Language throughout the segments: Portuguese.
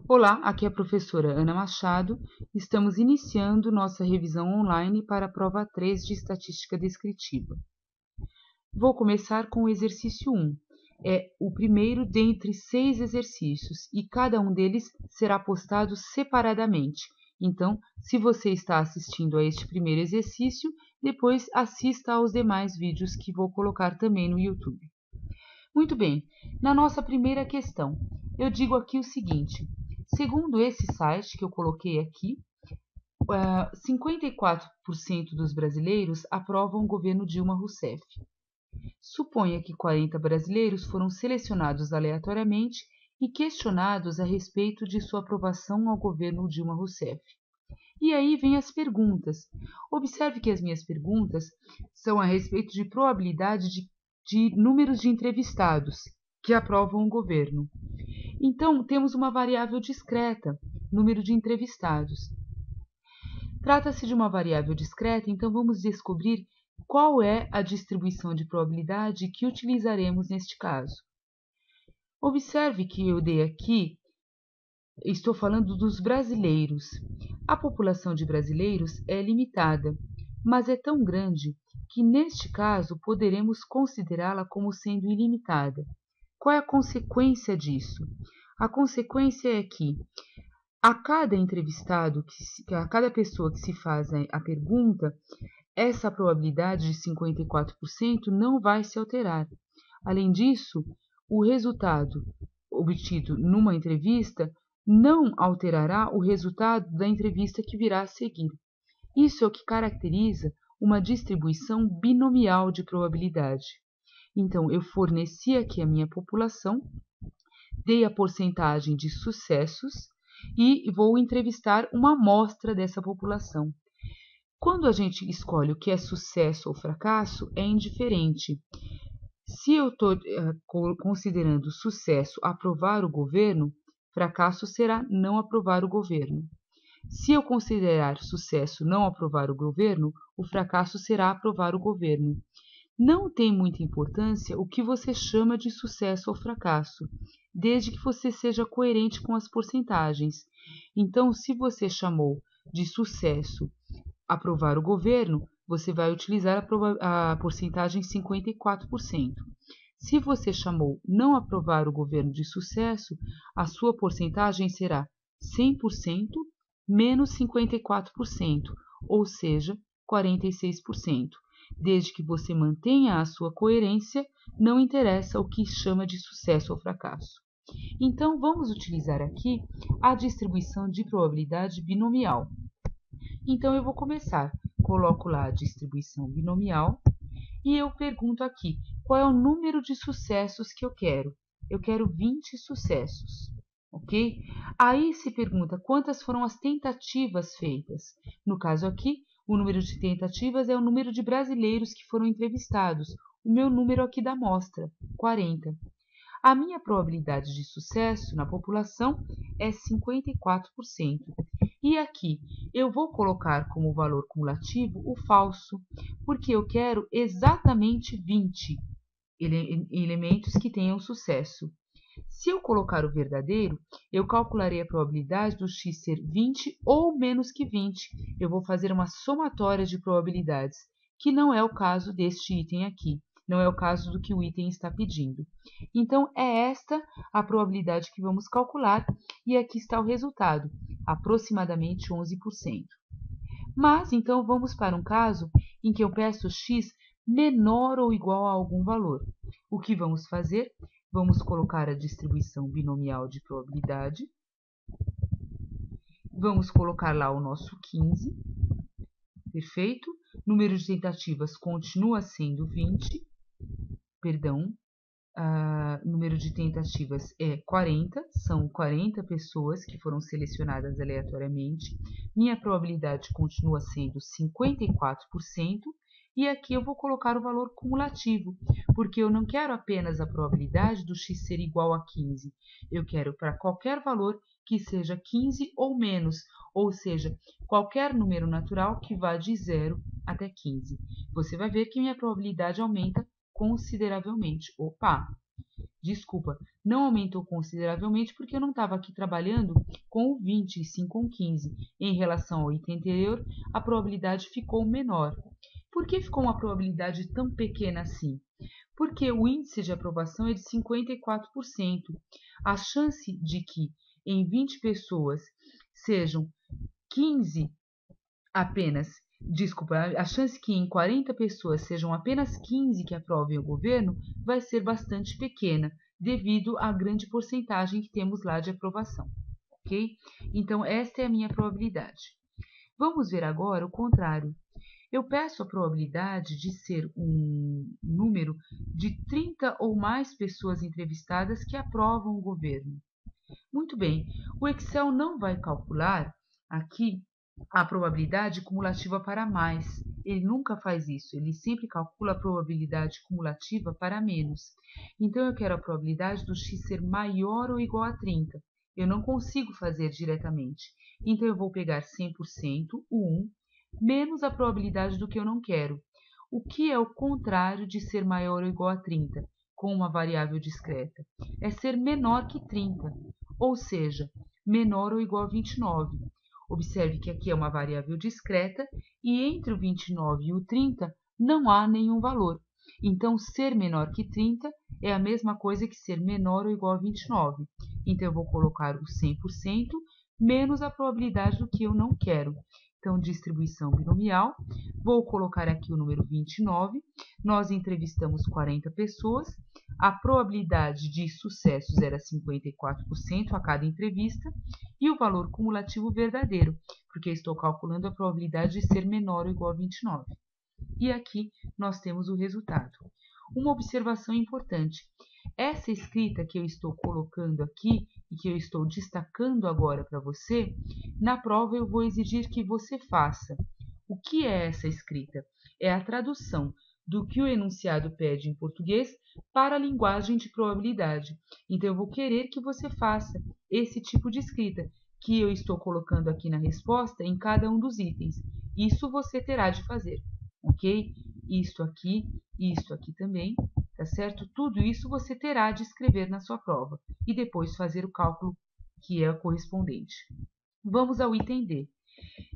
Olá, aqui é a professora Ana Machado. Estamos iniciando nossa revisão online para a prova 3 de Estatística Descritiva. Vou começar com o exercício 1. É o primeiro dentre 6 exercícios e cada um deles será postado separadamente. Então, se você está assistindo a este primeiro exercício, depois assista aos demais vídeos que vou colocar também no YouTube. Muito bem, na nossa primeira questão, eu digo aqui o seguinte: segundo esse site que eu coloquei aqui, 54% dos brasileiros aprovam o governo Dilma Rousseff. Suponha que 40 brasileiros foram selecionados aleatoriamente e questionados a respeito de sua aprovação ao governo Dilma Rousseff. E aí vem as perguntas. Observe que as minhas perguntas são a respeito de probabilidade de números de entrevistados que aprovam o governo. Então, temos uma variável discreta, número de entrevistados. Trata-se de uma variável discreta, então vamos descobrir qual é a distribuição de probabilidade que utilizaremos neste caso. Observe que eu dei aqui, estou falando dos brasileiros. A população de brasileiros é limitada, mas é tão grande que neste caso poderemos considerá-la como sendo ilimitada. Qual é a consequência disso? A consequência é que a cada entrevistado, a cada pessoa que se faz a pergunta, essa probabilidade de 54% não vai se alterar. Além disso, o resultado obtido numa entrevista não alterará o resultado da entrevista que virá a seguir. Isso é o que caracteriza uma distribuição binomial de probabilidade. Então, eu forneci aqui a minha população, dei a porcentagem de sucessos e vou entrevistar uma amostra dessa população. Quando a gente escolhe o que é sucesso ou fracasso, é indiferente. Se eu estou considerando sucesso aprovar o governo, fracasso será não aprovar o governo. Se eu considerar sucesso não aprovar o governo, o fracasso será aprovar o governo. Não tem muita importância o que você chama de sucesso ou fracasso, desde que você seja coerente com as porcentagens. Então, se você chamou de sucesso aprovar o governo, você vai utilizar a porcentagem 54%. Se você chamou não aprovar o governo de sucesso, a sua porcentagem será 100% menos 54%, ou seja, 46%. Desde que você mantenha a sua coerência, não interessa o que chama de sucesso ou fracasso. Então, vamos utilizar aqui a distribuição de probabilidade binomial. Então, eu vou começar. Coloco lá a distribuição binomial e eu pergunto aqui, qual é o número de sucessos que eu quero? Eu quero 20 sucessos, ok? Aí se pergunta quantas foram as tentativas feitas. No caso aqui, o número de tentativas é o número de brasileiros que foram entrevistados. O meu número aqui da amostra, 40. A minha probabilidade de sucesso na população é 54%. E aqui eu vou colocar como valor cumulativo o falso, porque eu quero exatamente 20 elementos que tenham sucesso. Se eu colocar o verdadeiro, eu calcularei a probabilidade do x ser 20 ou menos que 20. Eu vou fazer uma somatória de probabilidades, que não é o caso deste item aqui. Não é o caso do que o item está pedindo. Então, é esta a probabilidade que vamos calcular e aqui está o resultado, aproximadamente 11%. Mas, então, vamos para um caso em que eu peço x menor ou igual a algum valor. O que vamos fazer? Vamos colocar a distribuição binomial de probabilidade. Vamos colocar lá o nosso 15. Perfeito? Número de tentativas continua sendo 20. Perdão. Número de tentativas é 40, são 40 pessoas que foram selecionadas aleatoriamente. Minha probabilidade continua sendo 54%, e aqui eu vou colocar o valor cumulativo, porque eu não quero apenas a probabilidade do x ser igual a 15, eu quero para qualquer valor que seja 15 ou menos, ou seja, qualquer número natural que vá de 0 até 15. Você vai ver que minha probabilidade aumenta consideravelmente. Opa! Desculpa, não aumentou consideravelmente porque eu não estava aqui trabalhando com o 20 e sim com o 15. Em relação ao item anterior, a probabilidade ficou menor. Por que ficou uma probabilidade tão pequena assim? Porque o índice de aprovação é de 54%. A chance de que em 20 pessoas sejam 15 apenas, a chance que em 40 pessoas sejam apenas 15 que aprovem o governo vai ser bastante pequena, devido à grande porcentagem que temos lá de aprovação, ok? Então, esta é a minha probabilidade. Vamos ver agora o contrário. Eu peço a probabilidade de ser um número de 30 ou mais pessoas entrevistadas que aprovam o governo. Muito bem, o Excel não vai calcular aqui a probabilidade cumulativa para mais. Ele nunca faz isso, ele sempre calcula a probabilidade cumulativa para menos. Então, eu quero a probabilidade do x ser maior ou igual a 30. Eu não consigo fazer diretamente. Então, eu vou pegar 100%, o 1, menos a probabilidade do que eu não quero. O que é o contrário de ser maior ou igual a 30, com uma variável discreta? É ser menor que 30, ou seja, menor ou igual a 29. Observe que aqui é uma variável discreta e entre o 29 e o 30 não há nenhum valor. Então, ser menor que 30 é a mesma coisa que ser menor ou igual a 29. Então, eu vou colocar o 100% menos a probabilidade do que eu não quero. Então, distribuição binomial. Vou colocar aqui o número 29. Nós entrevistamos 40 pessoas. A probabilidade de sucessos era 54% a cada entrevista e o valor cumulativo verdadeiro, porque estou calculando a probabilidade de ser menor ou igual a 29. E aqui nós temos o resultado. Uma observação importante. Essa escrita que eu estou colocando aqui e que eu estou destacando agora para você, na prova eu vou exigir que você faça. O que é essa escrita? É a tradução do que o enunciado pede em português para a linguagem de probabilidade. Então, eu vou querer que você faça esse tipo de escrita, que eu estou colocando aqui na resposta em cada um dos itens. Isso você terá de fazer, ok? Isto aqui também, tá certo? Tudo isso você terá de escrever na sua prova e depois fazer o cálculo que é o correspondente. Vamos ao item D.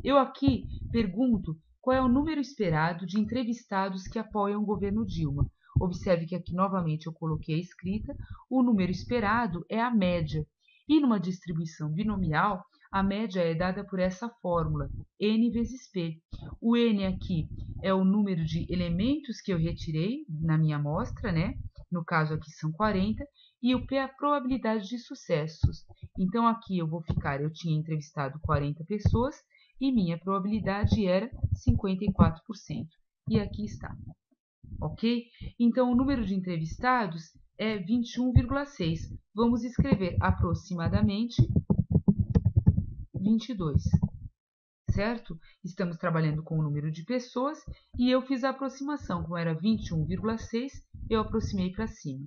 Eu aqui pergunto qual é o número esperado de entrevistados que apoiam o governo Dilma. Observe que aqui novamente eu coloquei a escrita, o número esperado é a média. E numa distribuição binomial, a média é dada por essa fórmula, N vezes P. O N aqui é o número de elementos que eu retirei na minha amostra, né? No caso aqui são 40, e o P é a probabilidade de sucessos. Então aqui eu tinha entrevistado 40 pessoas, e minha probabilidade era 54%. E aqui está. Ok? Então, o número de entrevistados é 21,6. Vamos escrever aproximadamente 22. Certo? Estamos trabalhando com o número de pessoas e eu fiz a aproximação. Como era 21,6, eu aproximei para cima.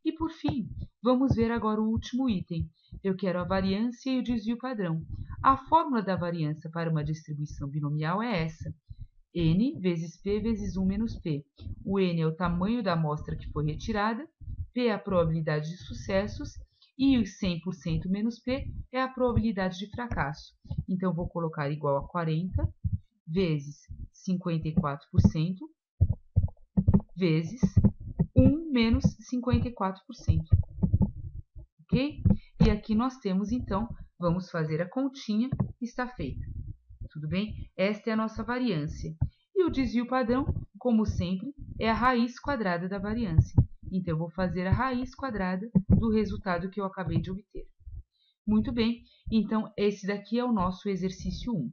E por fim, vamos ver agora o último item. Eu quero a variância e o desvio padrão. A fórmula da variância para uma distribuição binomial é essa. N vezes P vezes 1 menos P. O N é o tamanho da amostra que foi retirada, P é a probabilidade de sucessos e o 100% menos P é a probabilidade de fracasso. Então, vou colocar igual a 40 vezes 54% vezes 1 menos 54%. Ok? E aqui nós temos, então, vamos fazer a continha, está feita. Tudo bem? Esta é a nossa variância. E o desvio padrão, como sempre, é a raiz quadrada da variância. Então, eu vou fazer a raiz quadrada do resultado que eu acabei de obter. Muito bem, então esse daqui é o nosso exercício 1.